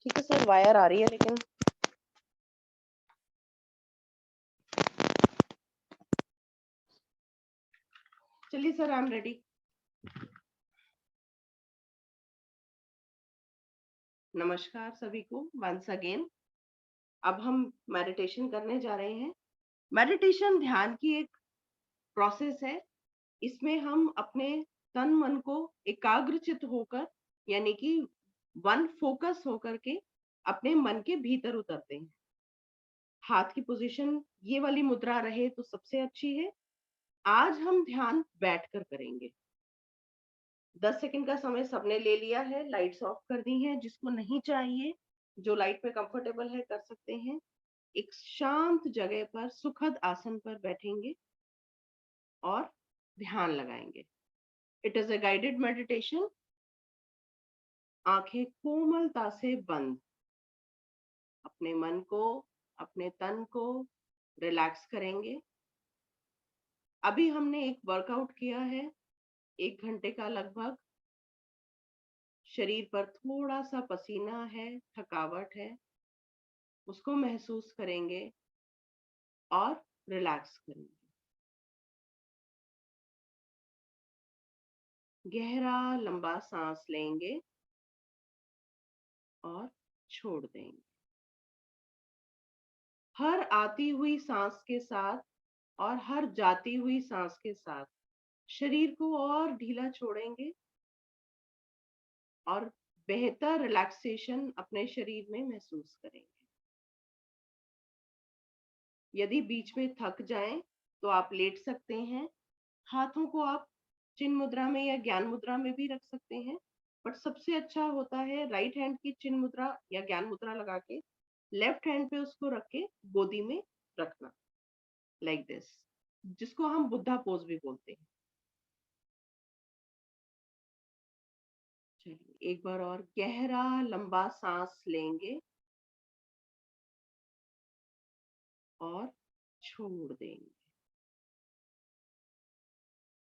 ठीक है sir, wire आ रही है लेकिन चलिए सर, आई एम रेडी। नमस्कार सभी को वंस अगेन। अब हम मेडिटेशन करने जा रहे हैं। मेडिटेशन ध्यान की एक प्रोसेस है। इसमें हम अपने तन मन को एकाग्रचित होकर, यानी कि वन फोकस होकर के अपने मन के भीतर उतरते हैं। हाथ की पोजीशन ये वाली मुद्रा रहे तो सबसे अच्छी है। आज हम ध्यान बैठकर करेंगे। 10 सेकंड का समय सबने ले लिया है, लाइट्स ऑफ कर दी हैं। जिसको नहीं चाहिए, जो लाइट पे कंफर्टेबल है, कर सकते हैं। एक शांत जगह पर सुखद आसन पर बैठेंगे और ध्यान लगाएंगे। It is a guided meditation. आंखें कोमलता से बंद। अपने मन को, अपने तन को रिलैक्स करेंगे। अभी हमने एक वर्कआउट किया है 1 घंटे का लगभग। शरीर पर थोड़ा सा पसीना है, थकावट है, उसको महसूस करेंगे और रिलैक्स करेंगे। गहरा लंबा सांस लेंगे और छोड़ देंगे। हर आती हुई सांस के साथ और हर जाती हुई सांस के साथ शरीर को और ढीला छोड़ेंगे और बेहतर रिलैक्सेशन अपने शरीर में महसूस करेंगे। यदि बीच में थक जाएं तो आप लेट सकते हैं। हाथों को आप चिन्ह मुद्रा में या ज्ञान मुद्रा में भी रख सकते हैं, बट सबसे अच्छा होता है राइट हैंड की चिन्ह मुद्रा या ज्ञान मुद्रा लगा के लेफ्ट हैंड पे उसको रख के गोदी में रखना, लाइक दिस, जिसको हम बुद्धा पोज भी बोलते हैं। चलिए एक बार और गहरा लंबा सांस लेंगे और छोड़ देंगे।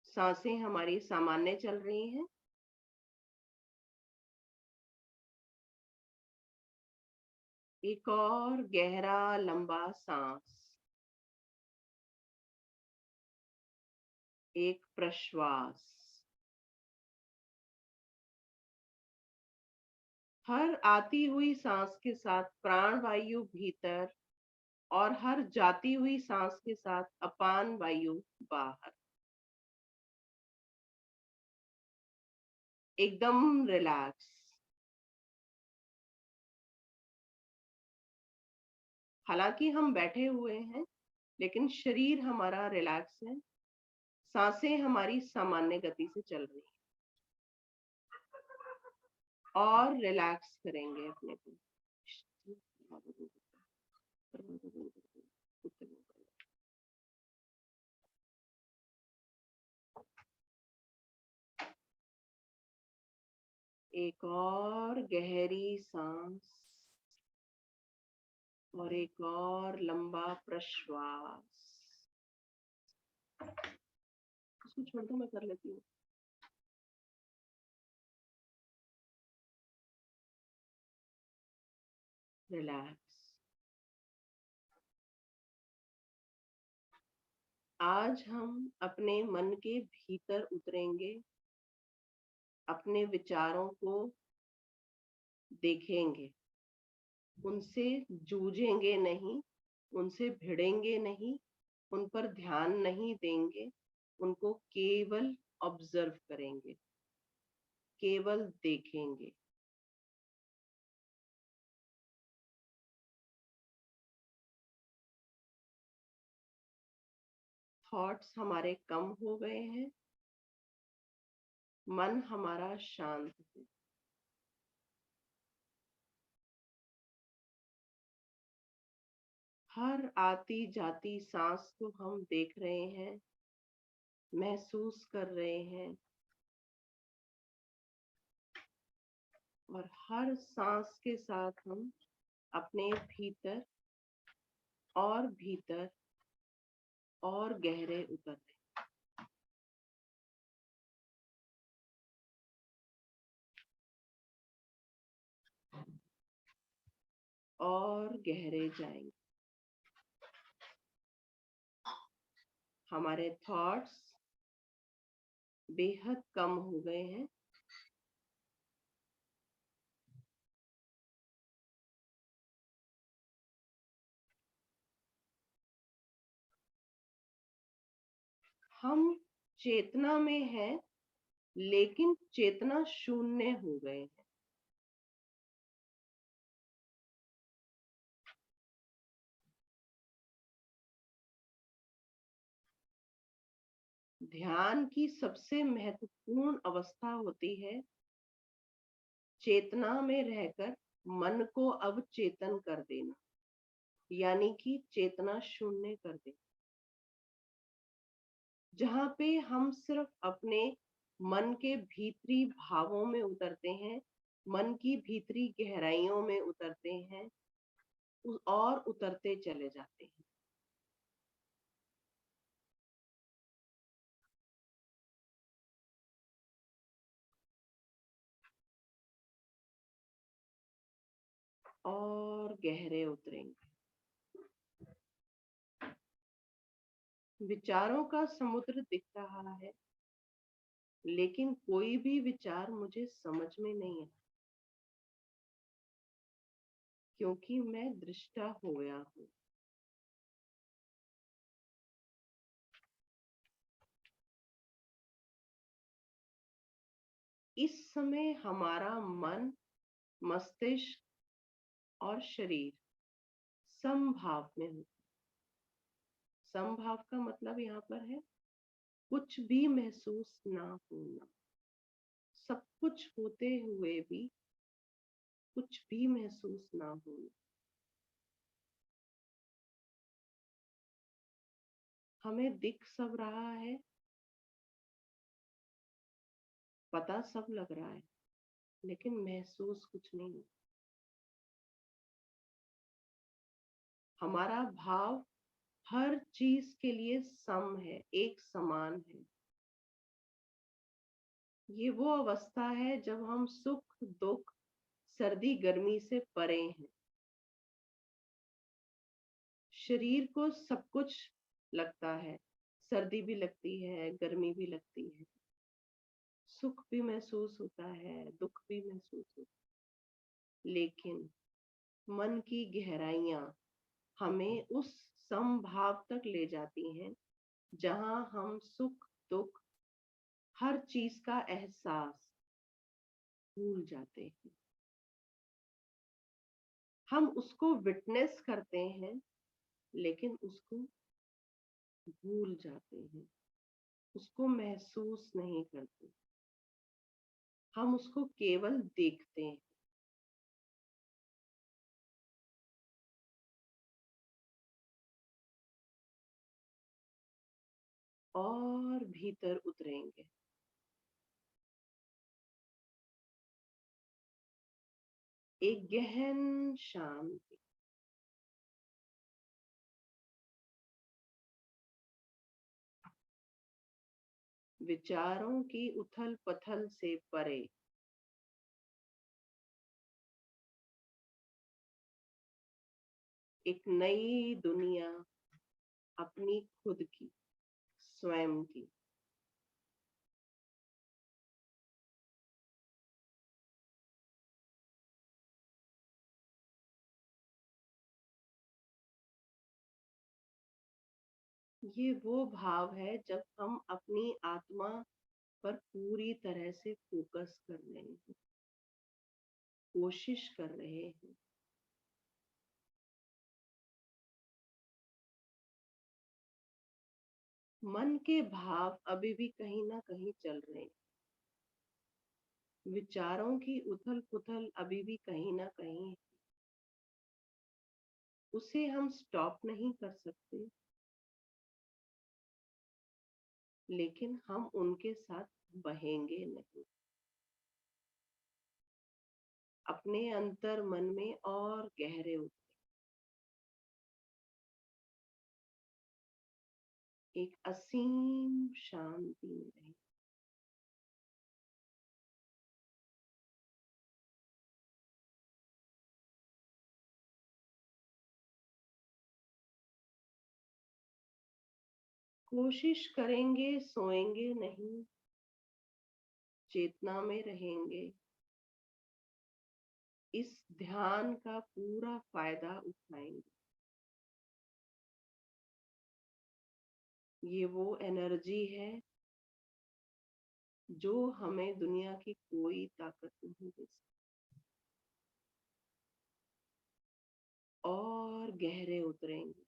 सांसें हमारी सामान्य चल रही हैं। एक और गहरा लंबा सांस, एक प्रश्वास। हर आती हुई सांस के साथ प्राण वायु भीतर और हर जाती हुई सांस के साथ अपान वायु बाहर। एकदम रिलैक्स। हालांकि हम बैठे हुए हैं लेकिन शरीर हमारा रिलैक्स है। सांसें हमारी सामान्य गति से चल रही हैं और रिलैक्स करेंगे अपने को। एक और गहरी सांस और एक और लंबा प्रश्वास। उसको छोड़ दो, मैं कर लेती हूँ। रिलैक्स। आज हम अपने मन के भीतर उतरेंगे, अपने विचारों को देखेंगे, उनसे जूझेंगे नहीं, उनसे भिड़ेंगे नहीं, उन पर ध्यान नहीं देंगे, उनको केवल ऑब्जर्व करेंगे, केवल देखेंगे। थॉट्स हमारे कम हो गए हैं, मन हमारा शांत है। हर आती जाती सांस को हम देख रहे हैं, महसूस कर रहे हैं और हर सांस के साथ हम अपने भीतर और भीतर और गहरे उतर रहे हैं। और गहरे जाएंगे। हमारे थॉट्स बेहद कम हो गए हैं। हम चेतना में हैं, लेकिन चेतना शून्य हो गए हैं। ध्यान की सबसे महत्वपूर्ण अवस्था होती है चेतना में रहकर मन को अवचेतन कर देना, यानी कि चेतना शून्य कर देना, जहाँ पे हम सिर्फ अपने मन के भीतरी भावों में उतरते हैं, मन की भीतरी गहराइयों में उतरते हैं और उतरते चले जाते हैं। और गहरे उतरेंगे। विचारों का समुद्र दिख रहा है, लेकिन कोई भी विचार मुझे समझ में नहीं आता, क्योंकि मैं दृष्टा हो गया हूँ। इस समय हमारा मन, मस्तिष्क और शरीर समभाव में हो। समभाव का मतलब यहाँ पर है कुछ भी महसूस ना होना। सब कुछ होते हुए भी कुछ भी महसूस ना होना। हमें दिख सब रहा है, पता सब लग रहा है, लेकिन महसूस कुछ नहीं। हमारा भाव हर चीज के लिए सम है, एक समान है। ये वो अवस्था है जब हम सुख दुख, सर्दी गर्मी से परे हैं। शरीर को सब कुछ लगता है, सर्दी भी लगती है, गर्मी भी लगती है, सुख भी महसूस होता है, दुख भी महसूस होता है, लेकिन मन की गहराइयां हमें उस समभाव तक ले जाती हैं जहां हम सुख दुख, हर चीज का एहसास भूल जाते हैं। हम उसको विटनेस करते हैं, लेकिन उसको भूल जाते हैं, उसको महसूस नहीं करते। हम उसको केवल देखते हैं। और भीतर उतरेंगे। एक गहन शांति। विचारों की उथल पथल से परे। एक नई दुनिया, अपनी खुद की, स्वयं की। ये वो भाव है जब हम अपनी आत्मा पर पूरी तरह से फोकस कर रहे हैं, कोशिश कर रहे हैं। मन के भाव अभी भी कहीं ना कहीं चल रहे हैं। विचारों की उथल पुथल अभी भी कहीं ना कहीं है। उसे हम स्टॉप नहीं कर सकते, लेकिन हम उनके साथ बहेंगे नहीं। अपने अंतर मन में और गहरे उतरे। एक असीम शांति में रहे। कोशिश करेंगे सोएंगे नहीं, चेतना में रहेंगे, इस ध्यान का पूरा फायदा उठाएंगे। ये वो एनर्जी है जो हमें दुनिया की कोई ताकत नहीं दे सकती। और गहरे उतरेंगे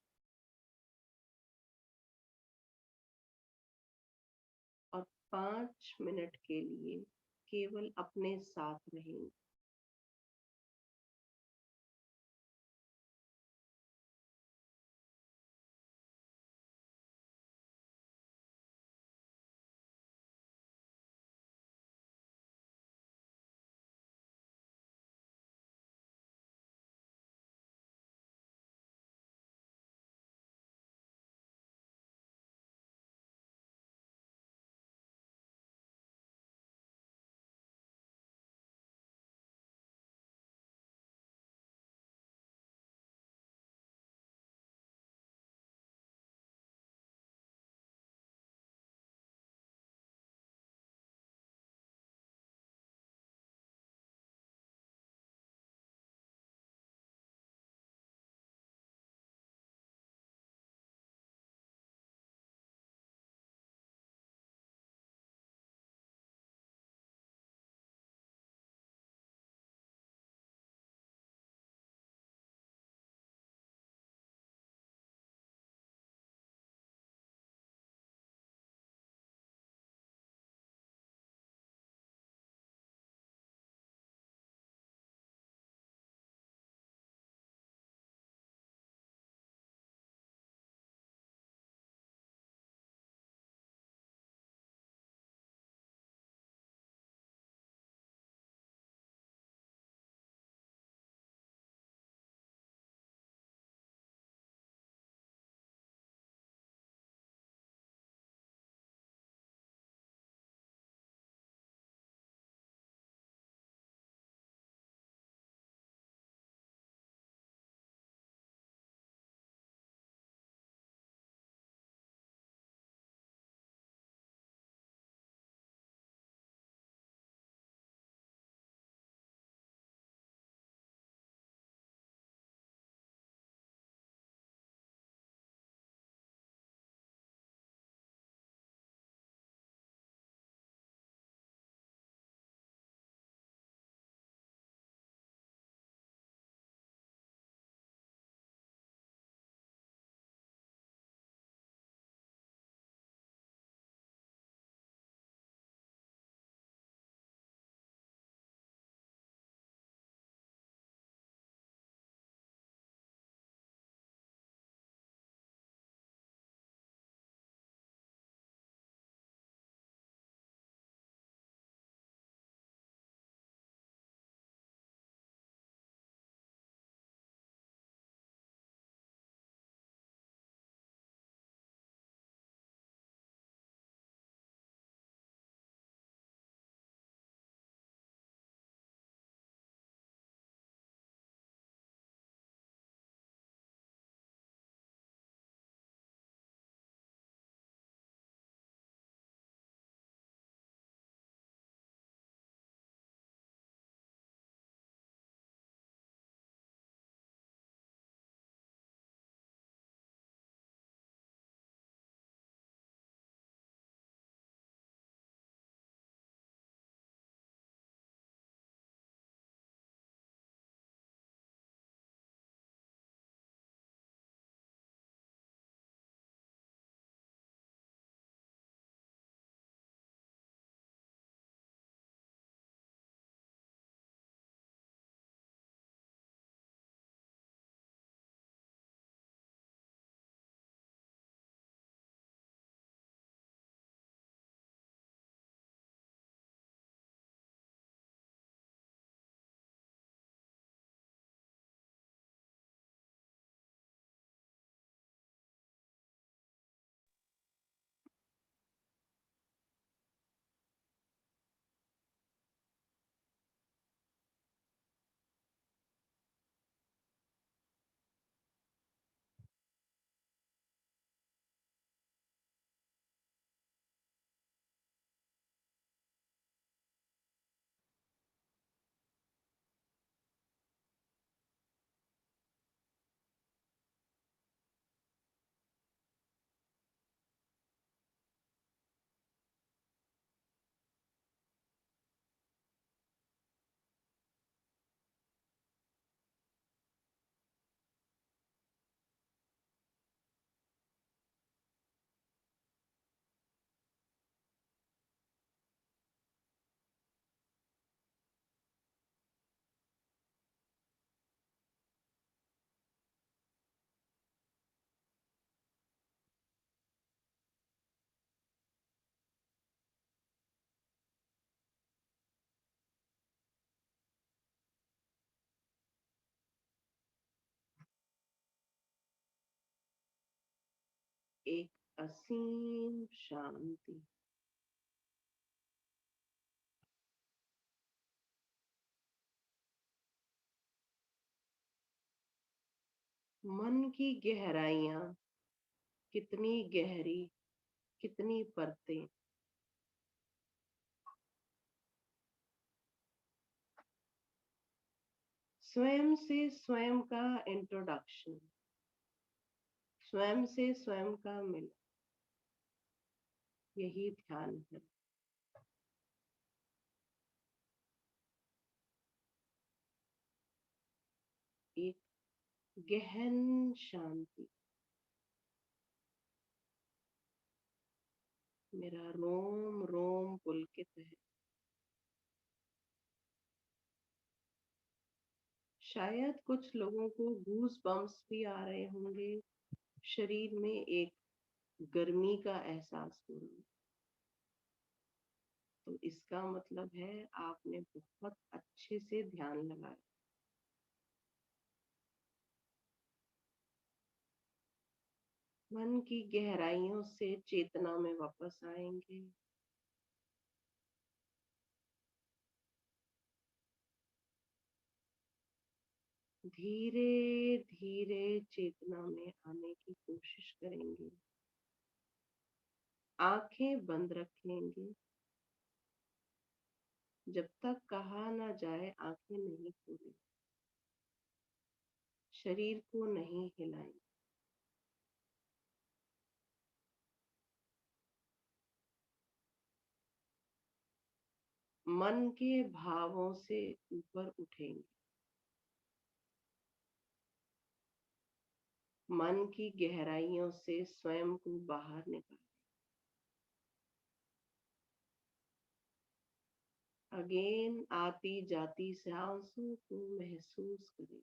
और 5 मिनट के लिए केवल अपने साथ रहेंगे। एक असीम शांति। मन की गहराइयां कितनी गहरी, कितनी परतें। स्वयं से स्वयं का इंट्रोडक्शन, स्वयं से स्वयं का मिलन, यही ध्यान है। एक गहन शांति। मेरा रोम रोम पुलकित है। शायद कुछ लोगों को गूज बम्स भी आ रहे होंगे, शरीर में एक गर्मी का एहसास हो रहा है। तो इसका मतलब है आपने बहुत अच्छे से ध्यान लगाया। मन की गहराइयों से चेतना में वापस आएंगे। धीरे धीरे चेतना में आने की कोशिश करेंगे। आंखें बंद रखेंगे। जब तक कहा ना जाए आंखें नहीं खोलें। शरीर को नहीं हिलाएं। मन के भावों से ऊपर उठेंगे। मन की गहराइयों से स्वयं को बाहर निकालें। अगेन आती जाती सांसों को महसूस करें।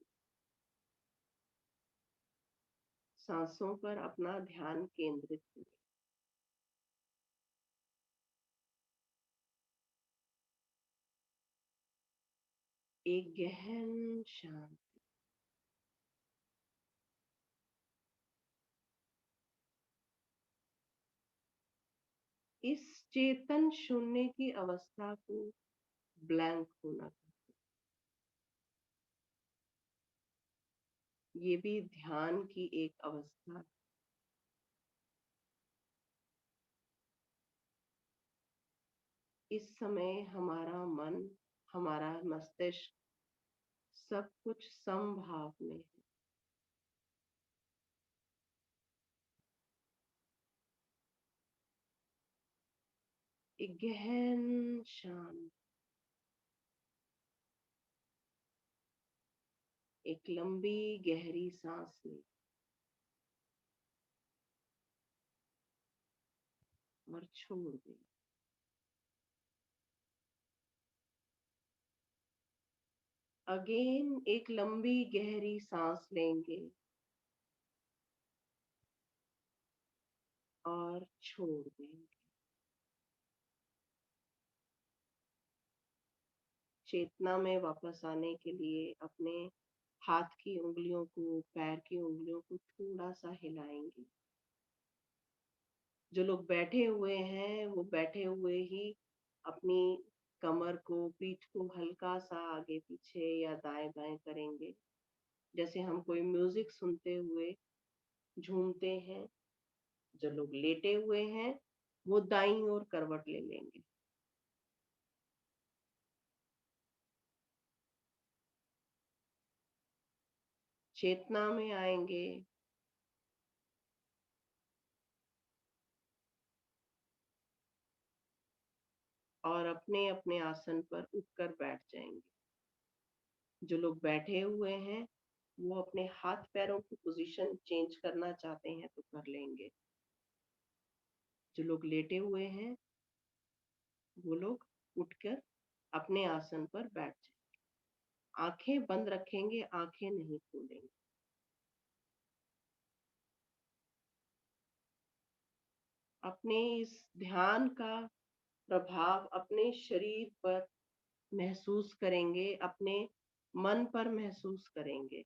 सांसों पर अपना ध्यान केंद्रित करें। एक गहन शांति। इस चेतन शून्य की अवस्था को ब्लैंक होना, ये भी ध्यान की एक अवस्था है। इस समय हमारा मन, हमारा मस्तिष्क, सब कुछ समभाव में है। एक गहन शांत। एक लंबी गहरी सांस लें और छोड़ दें। अगेन एक लंबी गहरी सांस लेंगे और छोड़ देंगे। चेतना में वापस आने के लिए अपने हाथ की उंगलियों को, पैर की उंगलियों को थोड़ा सा हिलाएंगे। जो लोग बैठे हुए हैं वो बैठे हुए ही अपनी कमर को, पीठ को हल्का सा आगे पीछे या दाएं बाएं करेंगे, जैसे हम कोई म्यूजिक सुनते हुए झूमते हैं। जो लोग लेटे हुए हैं वो दाईं ओर करवट ले लेंगे। चेतना में आएंगे और अपने अपने आसन पर उठकर बैठ जाएंगे। जो लोग बैठे हुए हैं वो अपने हाथ पैरों की पोजीशन चेंज करना चाहते हैं तो कर लेंगे। जो लोग लेटे हुए हैं वो लोग उठकर अपने आसन पर बैठ जाएं। आंखें बंद रखेंगे, आंखें नहीं खोलेंगे। अपने इस ध्यान का प्रभाव अपने शरीर पर महसूस करेंगे, अपने मन पर महसूस करेंगे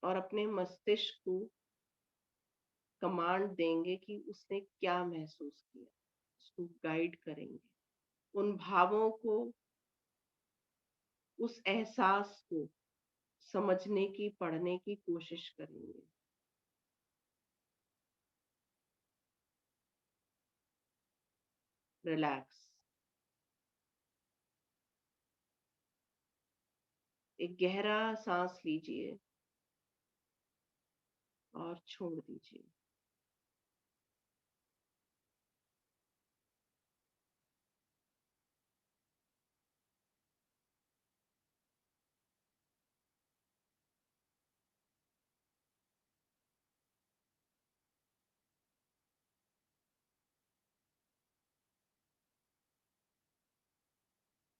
और अपने मस्तिष्क को कमांड देंगे कि उसने क्या महसूस किया, उसको गाइड करेंगे, उन भावों को, उस एहसास को समझने की, पढ़ने की कोशिश करेंगे। रिलैक्स, एक गहरा सांस लीजिए और छोड़ दीजिए।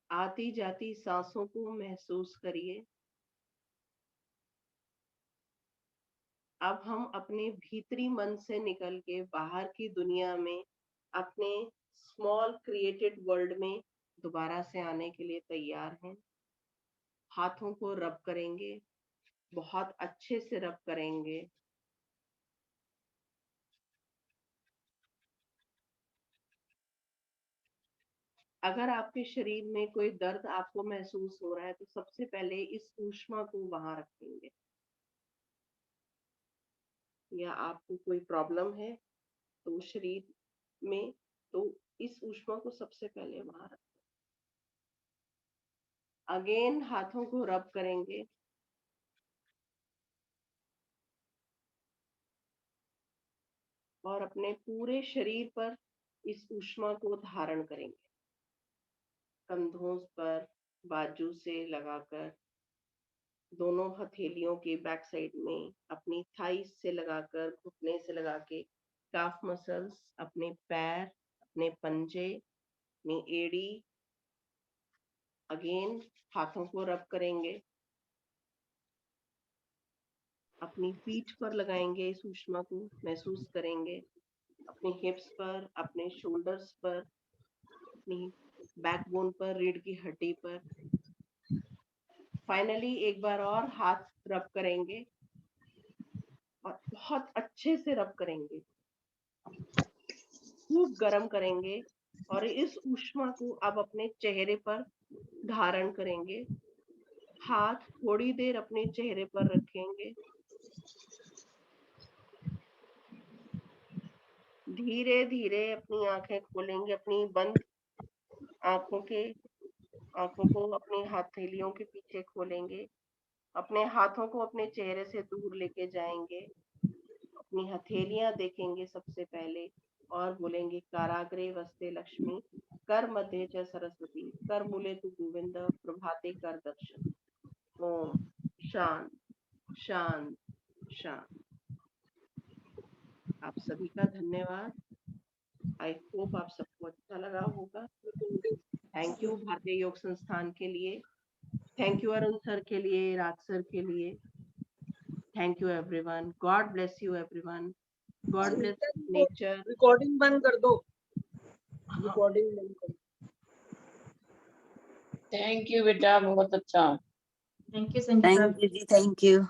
आती जाती सांसों को महसूस करिए। अब हम अपने भीतरी मन से निकल के बाहर की दुनिया में, अपने स्मॉल क्रिएटेड वर्ल्ड में दोबारा से आने के लिए तैयार हैं। हाथों को रब करेंगे, बहुत अच्छे से रब करेंगे। अगर आपके शरीर में कोई दर्द आपको महसूस हो रहा है तो सबसे पहले इस ऊष्मा को वहां रखेंगे। या आपको कोई प्रॉब्लम है तो शरीर में, तो इस ऊष्मा को सबसे पहले वहां रखें। अगेन हाथों को रब करेंगे और अपने पूरे शरीर पर इस ऊष्मा को धारण करेंगे। कंधों पर, बाजू से लगाकर, दोनों हथेलियों के बैक साइड में, अपनी थाइस से लगाकर, घुटने से लगा के, काफ मसल्स, अपने पैर, अपने पंजे, अपनी एड़ी। अगेन हाथों को रब करेंगे, अपनी पीठ पर लगाएंगे, इस ऊष्मा को महसूस करेंगे, अपने हिप्स पर, अपने शोल्डर्स पर, अपनी बैकबोन पर, रीढ़ की हड्डी पर। फाइनली एक बार और हाथ रब करेंगे और बहुत अच्छे से रब करेंगे, खूब गर्म करेंगे और इस ऊष्मा को अब अपने चेहरे पर धारण करेंगे। हाथ थोड़ी देर अपने चेहरे पर रखेंगे, धीरे धीरे अपनी आंखें खोलेंगे, अपनी बंद आंखों को अपनी हथेलियों के पीछे खोलेंगे, अपने हाथों को अपने चेहरे से दूर लेके जाएंगे, अपनी हथेलियां देखेंगे सबसे पहले और बोलेंगे काराग्रे वस्ते लक्ष्मी, कर मध्य च सरस्वती, कर मूले तु गोविंद, प्रभाते कर दर्शन। ओम शांत शांत शांत। आप सभी का धन्यवाद। आई होप आप सबको अच्छा लगा होगा। थैंक यू भारतीय योग संस्थान के लिए, थैंक यू अरुण सर के लिए, राज सर के लिए। Thank you everyone, God bless you everyone, God bless nature. Recording बंद कर दो, रिकॉर्डिंग बंद कर दो। थैंक यू बेटा, बहुत अच्छा। थैंक यू जी, थैंक यू।